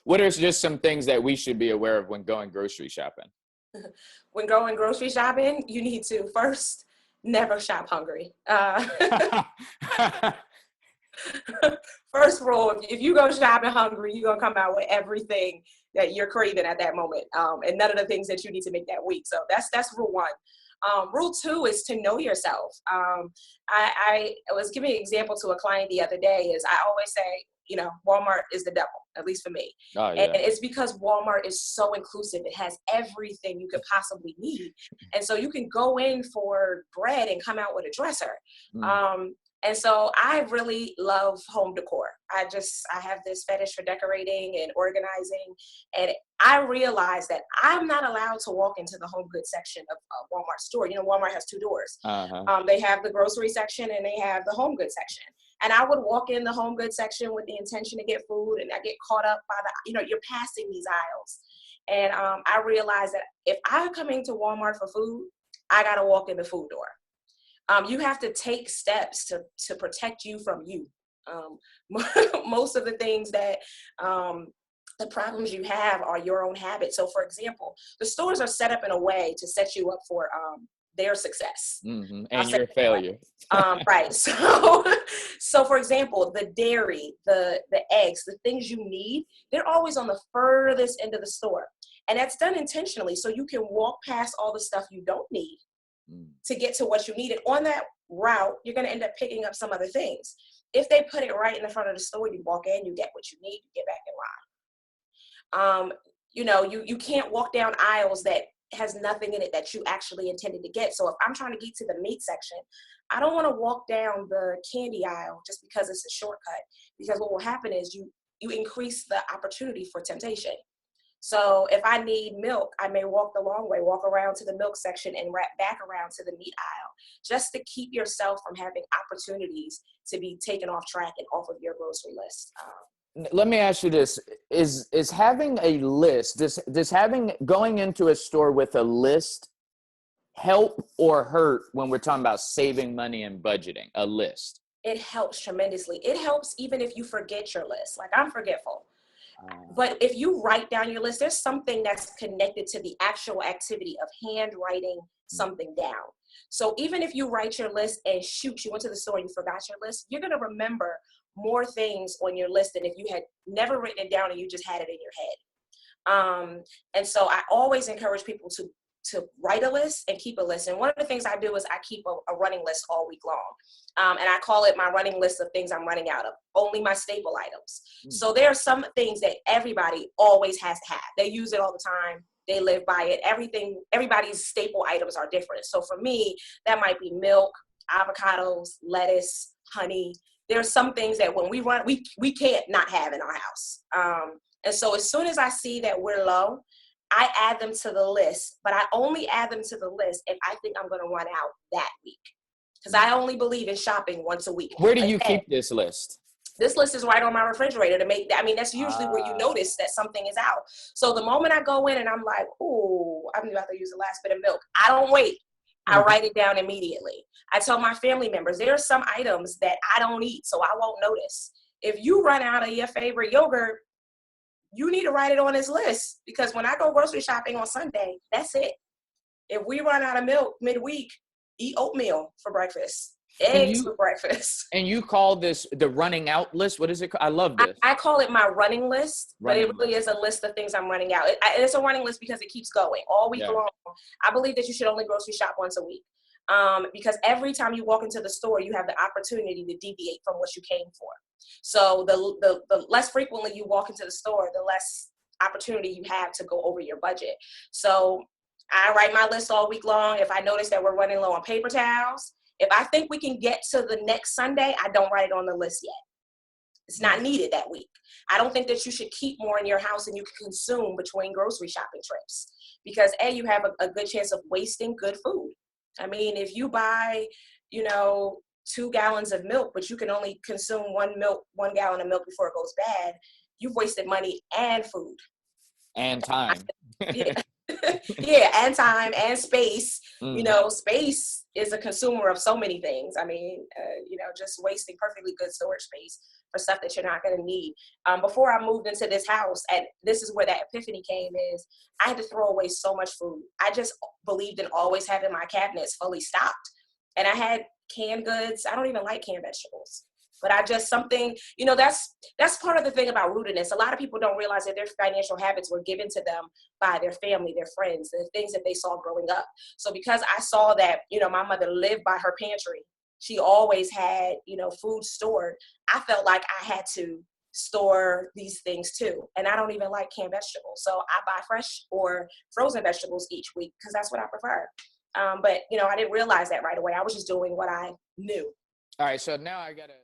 What are just some things that we should be aware of when going grocery shopping? When going grocery shopping, you need to first never shop hungry. First rule, if you go shopping hungry, you're going to come out with everything that you're craving at that moment, and none of the things that you need to make that week. So that's rule one. Rule two is to know yourself. I was giving an example to a client the other day is I always say, Walmart is the devil, at least for me. Oh, And yeah. it's because Walmart is so inclusive. It has everything you could possibly need. And so you can go in for bread and come out with a dresser. And so I really love home decor. I have this fetish for decorating and organizing. And I realized that I'm not allowed to walk into the home goods section of a Walmart store. Walmart has two doors. They have the grocery section and they have the home goods section. And I would walk in the home goods section with the intention to get food, and I get caught up by you're passing these aisles. And I realized that if I'm coming to Walmart for food, I got to walk in the food door. You have to take steps to protect you from you. Most of the things that the problems you have are your own habits. So, for example, the stores are set up in a way to set you up for their success. And your failure. Right. So for example, the dairy, the eggs, the things you need, they're always on the furthest end of the store. And that's done intentionally. So you can walk past all the stuff you don't need to get to what you need. And on that route, you're going to end up picking up some other things. If they put it right in the front of the store, you walk in, you get what you need, you get back in line. You can't walk down aisles that has nothing in it that you actually intended to get. So if I'm trying to get to the meat section, I don't want to walk down the candy aisle just because it's a shortcut, because what will happen is you increase the opportunity for temptation. So if I need milk, I may walk the long way, walk around to the milk section and wrap back around to the meat aisle, just to keep yourself from having opportunities to be taken off track and off of your grocery list. Let me ask you this. Is having a list, does going into a store with a list help or hurt when we're talking about saving money and budgeting? A list. It helps tremendously. It helps even if you forget your list. Like, I'm forgetful. But if you write down your list, there's something that's connected to the actual activity of handwriting something down. So even if you write your list and you went to the store and you forgot your list, you're going to remember more things on your list than if you had never written it down and you just had it in your head. And so I always encourage people to write a list and keep a list. And one of the things I do is I keep a running list all week long. And I call it my running list of things I'm running out of, only my staple items. So there are some things that everybody always has to have. They use it all the time. They live by it. Everybody's staple items are different. So for me, that might be milk, avocados, lettuce, honey. There are some things that when we run, we can't not have in our house. And so as soon as I see that we're low, I add them to the list, but I only add them to the list if I think I'm going to run out that week. Because I only believe in shopping once a week. Where do you keep this list? This list is right on my refrigerator that's usually where you notice that something is out. So the moment I go in and I'm like, oh, I'm about to use the last bit of milk, I don't wait. I write it down immediately. I tell my family members, there are some items that I don't eat, so I won't notice. If you run out of your favorite yogurt, you need to write it on this list, because when I go grocery shopping on Sunday, that's it. If we run out of milk midweek, eat oatmeal for breakfast, eggs for breakfast. And you call this the running out list? What is it called? I love this. I call it my running list, but it really is a list of things I'm running out. It's a running list because it keeps going all week long. I believe that you should only grocery shop once a week. Because every time you walk into the store, you have the opportunity to deviate from what you came for. So the less frequently you walk into the store, the less opportunity you have to go over your budget. So I write my list all week long. If I notice that we're running low on paper towels, if I think we can get to the next Sunday, I don't write it on the list yet. It's not needed that week. I don't think that you should keep more in your house than you can consume between grocery shopping trips, because you have a good chance of wasting good food. I mean, if you buy, 2 gallons of milk, but you can only consume 1 gallon of milk before it goes bad, you've wasted money and food. And time. Yeah, and time and space. Space is a consumer of so many things. I mean, just wasting perfectly good storage space for stuff that you're not going to need. Before I moved into this house, and this is where that epiphany came, is I had to throw away so much food. I just believed in always having my cabinets fully stocked. And I had canned goods. I don't even like canned vegetables. But I just something, that's part of the thing about rootedness. A lot of people don't realize that their financial habits were given to them by their family, their friends, the things that they saw growing up. So because I saw that, my mother lived by her pantry, she always had, food stored. I felt like I had to store these things too. And I don't even like canned vegetables. So I buy fresh or frozen vegetables each week because that's what I prefer. But I didn't realize that right away. I was just doing what I knew. All right. So now I got to